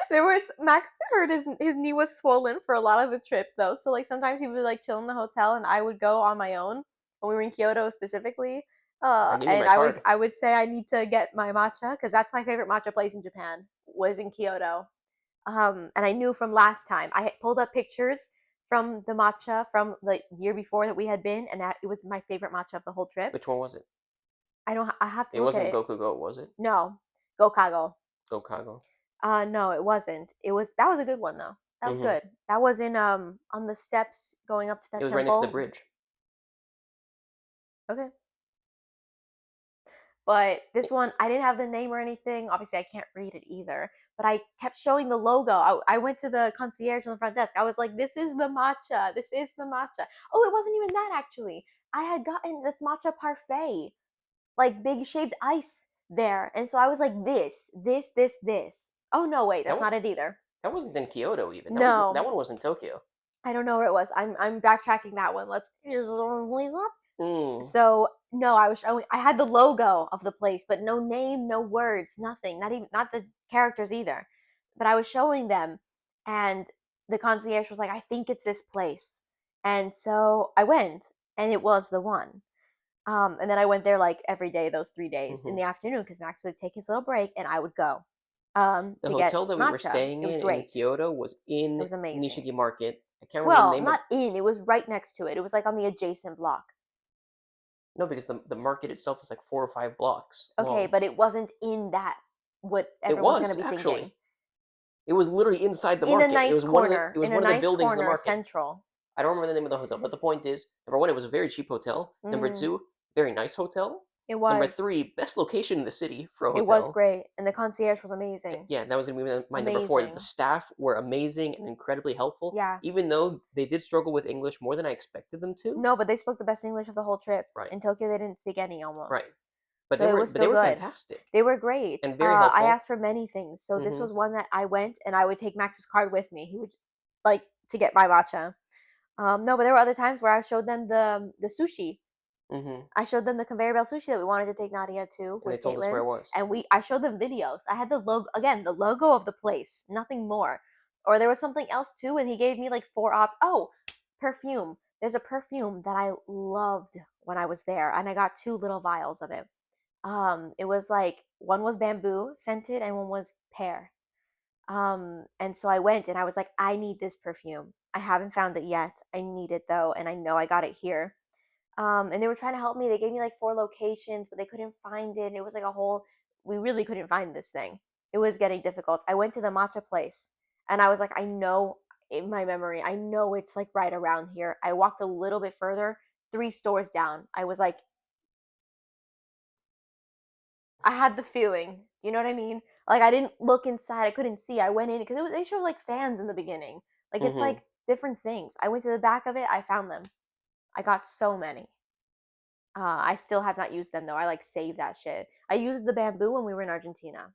There was Max heard his knee was swollen for a lot of the trip though. So like sometimes he would like chill in the hotel and I would go on my own when we were in Kyoto specifically. I give you And my card. I would say I need to get my matcha because that's my favorite matcha place in Japan was in Kyoto. And I knew from last time I had pulled up pictures from the matcha from the year before that we had been, and it was my favorite matcha of the whole trip. Which one was it? I don't. I have to It look at wasn't it. Gokugo, was it? No, Gokago. Gokago. No, it wasn't. It was that was a good one though. That was Mhm. good. That was in on the steps going up to It that was right next to the temple. bridge. Okay. But this It, one, I didn't have the name or anything. Obviously, I can't read it either. But I kept showing the logo. I went to the concierge on the front desk. I was like, "This is the matcha. This is the matcha." Oh, it wasn't even that actually. I had gotten this matcha parfait, like big shaved ice there, and so I was like, "This." Oh no, wait, that that's not it either. that wasn't in Kyoto even. That No, one was in Tokyo. I don't know where it was. I'm backtracking that one. Let's Mm. so no, I was showing. I had the logo of the place, but no name, no words, nothing. Not the characters either. But I was showing them, and the concierge was like, "I think it's this place," and so I went, and it was the one. And then I went there like every day those 3 days in Mhm. the afternoon because Max would take his little break, and I would go The to get hotel that we were matcha. staying It was in great. Kyoto was It in was amazing. Nishiki Market. I can't remember the Well, name of. not in. It was right next to it. It was like on the adjacent block. No, because the market itself is like 4 or 5 blocks Okay, long. but it wasn't in that what It everyone's gonna was be thinking. actually. It was literally inside the In a market. It nice was one of the corner, it was in a one of the nice buildings in the corner, market. central. I don't remember the name of the hotel, but the point is, number one, it was a very cheap hotel. Number Mm, two, very nice hotel. it Number was. three, best location in the city for a It was hotel. great, and the concierge was amazing. Yeah, that was gonna be my number four. The Amazing. staff were amazing and incredibly helpful, Yeah. even though they did struggle with English more than I expected them to. No, but they spoke the best English of the whole trip. Right, In Tokyo, they didn't speak any right. almost. But So it was they still were good. fantastic They were great. and very I helpful. asked for many things. So this Mhm. was one that I went and I would take Max's card with me. He would like to get my matcha. No, but there were other times where I showed them the sushi. Mhm. I showed them the conveyor belt sushi that we wanted to take Nadia to And they with told us where Caitlin, it was. and I showed them videos. I had the logo again, the logo of the place, nothing more. Or there was something else too, and he gave me like perfume. There's a perfume that I loved when I was there, and I got two little vials of it. It was like one was bamboo scented and one was pear. And so I went and I was like, I need this perfume. I haven't found it yet. I need it though, and I know I got it here. And they were trying to help me. They gave me like four locations, but they couldn't find it. It was like a whole, we really couldn't find this thing. It was getting difficult. I went to the matcha place and I was like, I know in my memory, I know it's like right around here. I walked a little bit further, three stores down. I was like, I had the feeling. You know what I mean? Like I didn't look inside. I couldn't see. I went in because they showed like fans in the beginning. Like it's Mhm. like different things. I went to the back of it. I found them. I got so many. I still have not used them though. I like saved that shit. I used the bamboo when we were in Argentina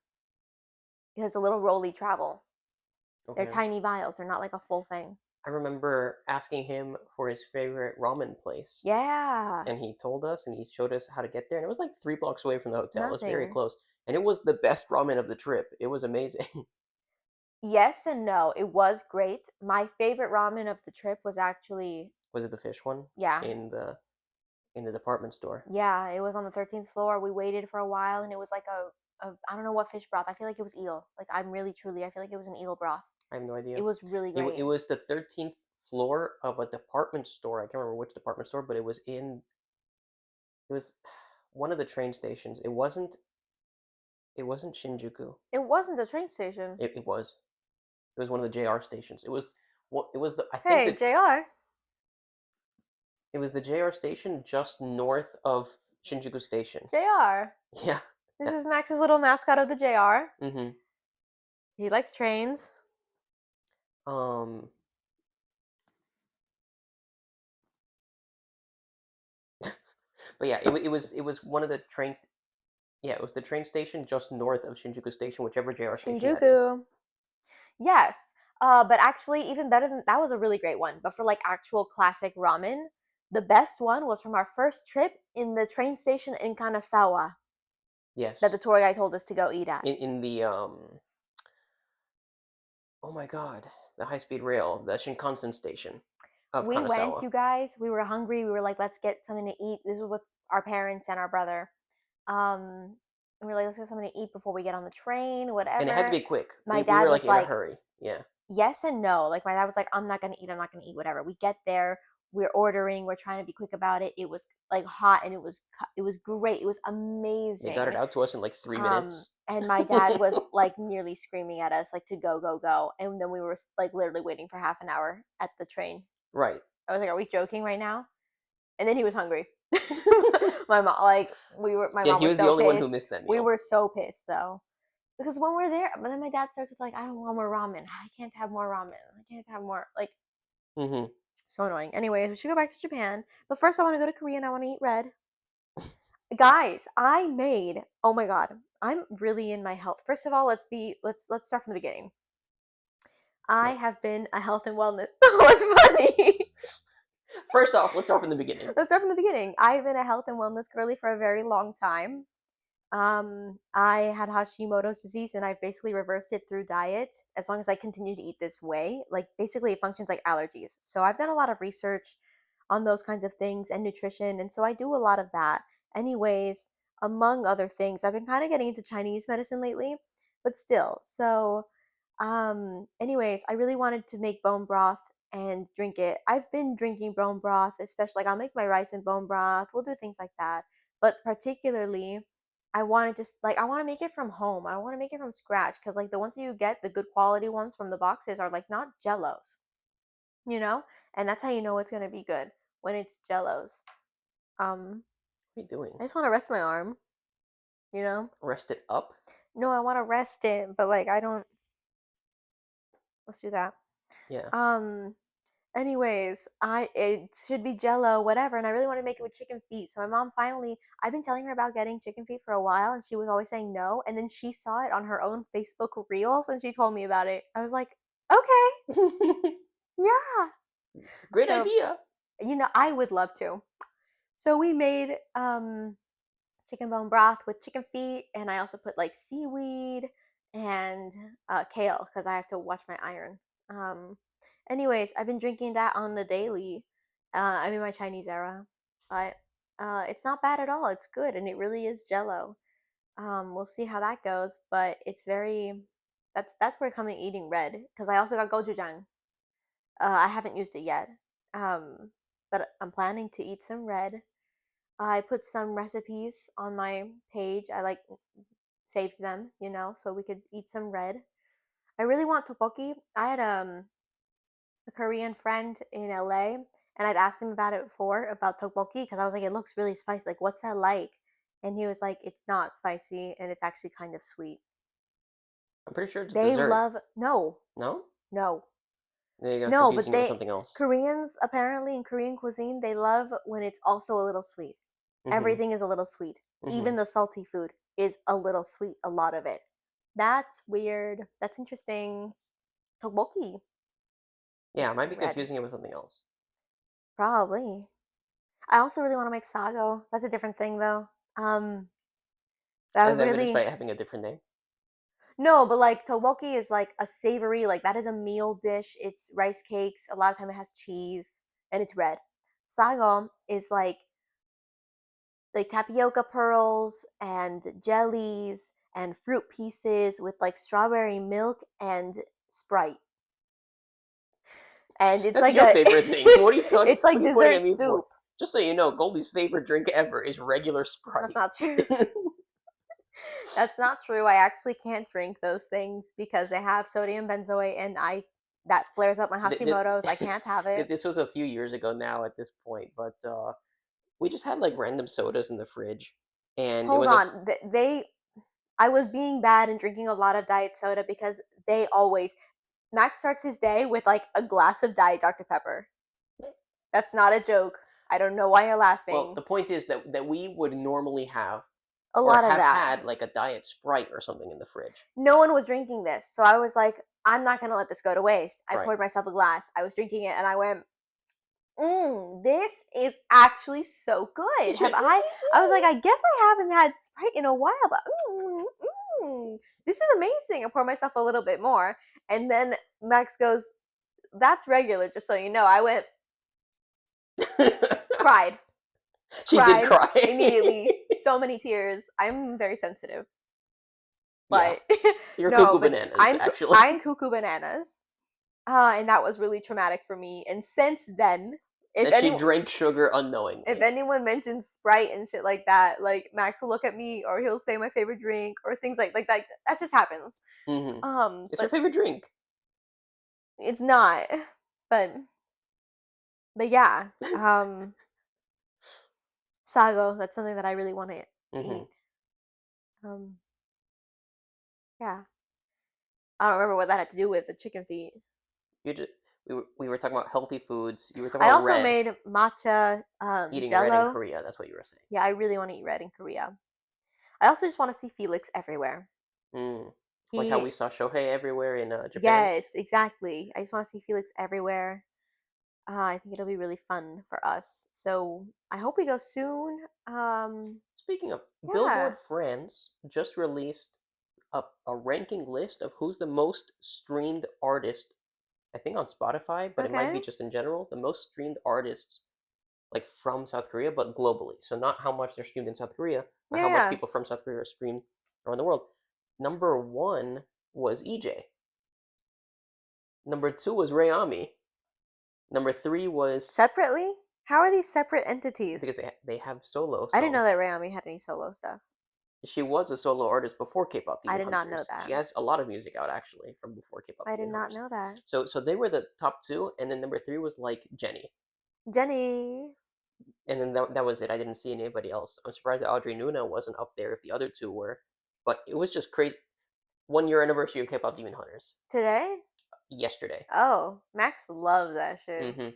because it's a little rolly travel. They're Okay. tiny vials. They're not like a full thing. I remember asking him for his favorite ramen place, Yeah. and he told us and he showed us how to get there, and it was like 3 blocks away from the hotel. It was very Nothing. close, and it was the best ramen of the trip. It was amazing. Yes and no. It was great. My favorite ramen of the trip was actually, Was it the fish one yeah, in the department store? yeah. It was on the 13th floor. We waited for a while, and it was like I don't know what fish broth. I feel like it was eel. Like I'm really truly. I feel like it was an eel broth. I have no It idea. was really It great. was the 13th floor of a department store. I can't remember which department store, but it was one of the train stations. It wasn't Shinjuku. It wasn't a train station. It was. It was one of the JR stations. It was the I think Hey, that JR. it was the JR station just north of Shinjuku Station. JR. Yeah. This Yeah. is Max's little mascot of the JR. Mhm. He likes trains. Um but yeah, it was one of the trains. Yeah, it was the train station just north of Shinjuku Station, whichever JR station that is. Shinjuku. Yes. But actually, even better than that was a really great one. But for like actual classic ramen, the best one was from our first trip in the train station in Kanazawa that the Yes. tour guide told us to go eat at. In the oh my god, the high-speed rail, the Shinkansen station of We Kanazawa. went, you guys. We were hungry. We were like, let's get something to eat. This was with our parents and our brother. And we were like, let's get something to eat before we get on the train, And it had to whatever. be quick. My We dad were like was in a like, hurry. Yeah. yes and no. Like my dad was like, I'm not gonna eat, whatever. We get there, we're ordering, we're trying to be quick about it. It was like hot and it was great. It was They got it amazing. out to us in like 3 minutes. And my dad was like nearly screaming at us like to go go go, and then we were like literally waiting for half an hour at the train. Right. I was like, are we joking right now? And then he was hungry. My mom, like my Yeah, mom he was was the so only one who pissed. missed that We meal. were so pissed though. Because when we're there, but then my dad starts with like, I don't want more ramen. I can't have more ramen. I can't have more. Like, Mhm. so annoying. Anyways, we should go back to Japan. But first, I want to go to Korea and I want to eat red. Guys, I made. Oh my god, I'm really in my health. First of all, let's start from the beginning. I Right. have been a health and wellness. What's funny? First off, let's start from the beginning. Let's start from the beginning. I've been a health and wellness girly for a very long time. I had Hashimoto's disease and I've basically reversed it through diet as long as I continue to eat this way. Like basically it functions like allergies. So I've done a lot of research on those kinds of things and nutrition, and so I do a lot of that. Anyways, among other things, I've been kind of getting into Chinese medicine lately, but still. So anyways, I really wanted to make bone broth and drink it. I've been drinking bone broth, especially like I'll make my rice in bone broth. We'll do things like that. But particularly I want to just like I want to make it from home. I want to make it from scratch because like the ones you get, the good quality ones from the boxes are like not jellos. you know? And that's how you know it's gonna be good when it's jellos. Um, What are you doing? I just want to rest my arm, you know? Rest it up? No, I want to rest it, but like I don't. Let's do that. Yeah. Um, Anyways, I it should be Jello, whatever, and I really want to make it with chicken feet. So my mom finally, I've been telling her about getting chicken feet for a while, and she was always saying no. And then she saw it on her own Facebook Reels, and she told me about it. I was like, okay, yeah. Great So idea. I would love to. So we made chicken bone broth with chicken feet, and I also put like seaweed and kale because I have to watch my iron. Um, Anyways, I've been drinking that on the daily. I'm in my Chinese era, but it's not bad at all. It's good, and it really is Jello. We'll see how that goes, but it's very. That's where coming eating red because I also got gochujang. I haven't used it yet, but I'm planning to eat some red. I put some recipes on my page. I like saved them, so we could eat some red. I really want tteokbokki. I had a Korean friend in LA, and I'd asked him about it before about tteokbokki because I was like, it looks really spicy. Like, what's that like? And he was like, it's not spicy and it's actually kind of sweet. I'm pretty sure it's They dessert. love no, No? no, They got no, but confusing it with something else. Koreans apparently in Korean cuisine they love when it's also a little sweet. Mm-hmm. Everything is a little sweet. Mm-hmm. Even the salty food is a little sweet, a lot of it. That's weird. That's interesting. Tteokbokki. Yeah, I It's might be red. confusing it with something else. Probably. I also really want to make sago. That's a different thing though. That As evidenced by really it having a different name. no, but like tteokbokki is like a savory, like that is a meal dish. It's rice cakes. A lot of time it has cheese and it's red. Sago is like tapioca pearls and jellies and fruit pieces with like strawberry milk and Sprite. And it's That's like your a favorite thing. What are you talking? it's What like are you pointing at dessert me for? soup. Just so you know, Goldie's favorite drink ever is regular That's Sprite. not true. That's not true. I actually can't drink those things because they have sodium benzoate and I that flares up my Hashimoto's. I can't have it. This was a few years ago now at this point, but we just had like random sodas in the fridge, and it Hold was a on. They I was being bad and drinking a lot of diet soda because they always Max starts his day with like a glass of diet Dr. Pepper. That's not a joke. I don't know why you're well. laughing. The point is that we would normally have A or lot of have that. had like a diet Sprite or something in the fridge. No one was drinking this. So I was like, I'm not going to let this go to waste. I Right. poured myself a glass. I was drinking it and I went, this is actually so You good. just went, I was like, I guess I haven't had Sprite in a while, but this is amazing. I pour myself a little bit more. And then Max goes, that's regular, just so you know. I went, cried, she did cried cry. immediately. So many tears. I'm very sensitive. Yeah, But you're no, cuckoo but bananas, actually. I'm cuckoo bananas. And that was really traumatic for me. And since then, if That she anyone drank sugar if unknowingly. anyone mentions Sprite and shit like that, like Max will look at me or he'll say my favorite drink or things like that. That just happens. Mm-hmm. It's her But favorite drink. it's not. But yeah. Sago, that's something that I really want to Mm-hmm. eat. Um yeah. I don't remember what that had to do with the chicken feet. You just we were talking about healthy foods. You were talking I about also red. made matcha Eating red in jello. Korea. That's what you were saying. Yeah, I really want to eat red in Korea. I also just want to see Felix everywhere. Mm. Like how we He saw Shohei everywhere in Japan. Yes, exactly. I just want to see Felix everywhere. I think it'll be really fun for us. So I hope we go soon. Speaking of, Yeah. Billboard France just released a ranking list of who's the most streamed artist. I think on Spotify, but it might Okay. be just in general. The most streamed artists like from South Korea, but globally. So not how much they're streamed in South Korea, but Yeah, how much yeah. people from South Korea are streamed around the world. Number one was EJ. Number two was Rayami. Number three was Separately? How are these separate entities? because they have solo I didn't know songs. that Rayami had any solo stuff. She was a solo artist before K-pop I Demon did not know Hunters. that. She has a lot of music out actually from before K-pop I did Demon not Hunters. know that. So they were the top two, and then number three was like Jenny, Jenny. and then that was it. I didn't see anybody else. I'm surprised that Audrey Nuna wasn't up there if the other two were, but it was just crazy. 1 year anniversary of K-pop Demon Hunters Today? yesterday. Oh, Max loves that shit. hmm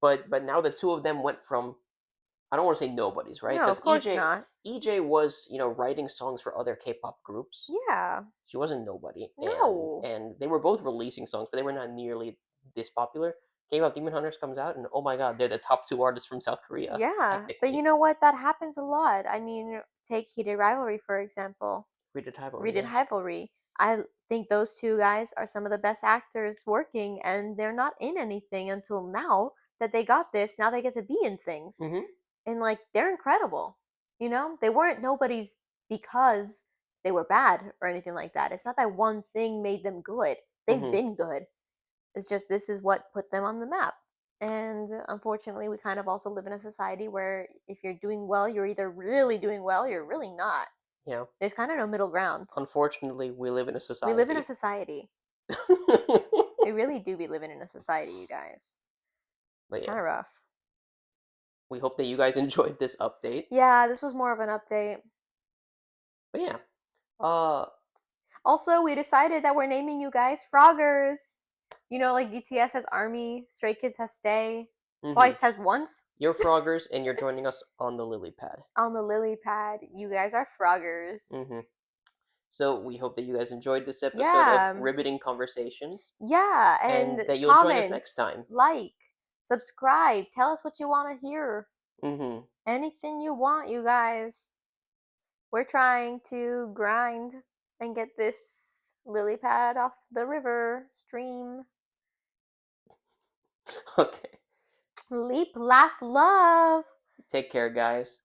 but now the two of them went from, I don't want to say nobodies, right? No, Because of course not. EJ was, writing songs for other K-pop groups. Yeah. She wasn't nobody, and No. they were both releasing songs, but they were not nearly this popular. K-pop Demon Hunters comes out, and oh my god, they're the top two artists from South Korea, Yeah. But you technically. know what? That happens a lot. I mean, take Heated Rivalry, for example. Read it, Read It yeah. Rivalry. I think those two guys are some of the best actors working, and they're not in anything until now that they got this. Now they get to be in things. hmm And like, they're incredible. You know? They weren't nobodies because they were bad or anything like that. It's not that one thing made them good. They've hmm been good. It's just this is what put them on the map. And unfortunately, we kind of also live in a society where if you're doing well, you're either really doing well, or you're really not. Yeah. There's kind of no middle ground. Unfortunately, we live in a We live in a society. society. We really do be living in a society, you guys. But Kind yeah, of rough. we hope that you guys enjoyed this update. Yeah, this was more of an update. But yeah, uh, Also, we decided that we're naming you guys Froggers. You know, like BTS has Army, Stray Kids has Stay, mhm. Twice has Once. You're Froggers, and you're joining us on the lily pad. On the lily pad, you guys are Froggers. hmm So we hope that you guys enjoyed this episode of Yeah. Ribbiting Conversations, Yeah, and and that you'll join us comment, next time. like, subscribe, tell us what you want to hear. hmm Anything you want, you guys. We're trying to grind and get this lily pad off the river stream. Okay. Leap, laugh, love. Take care, guys.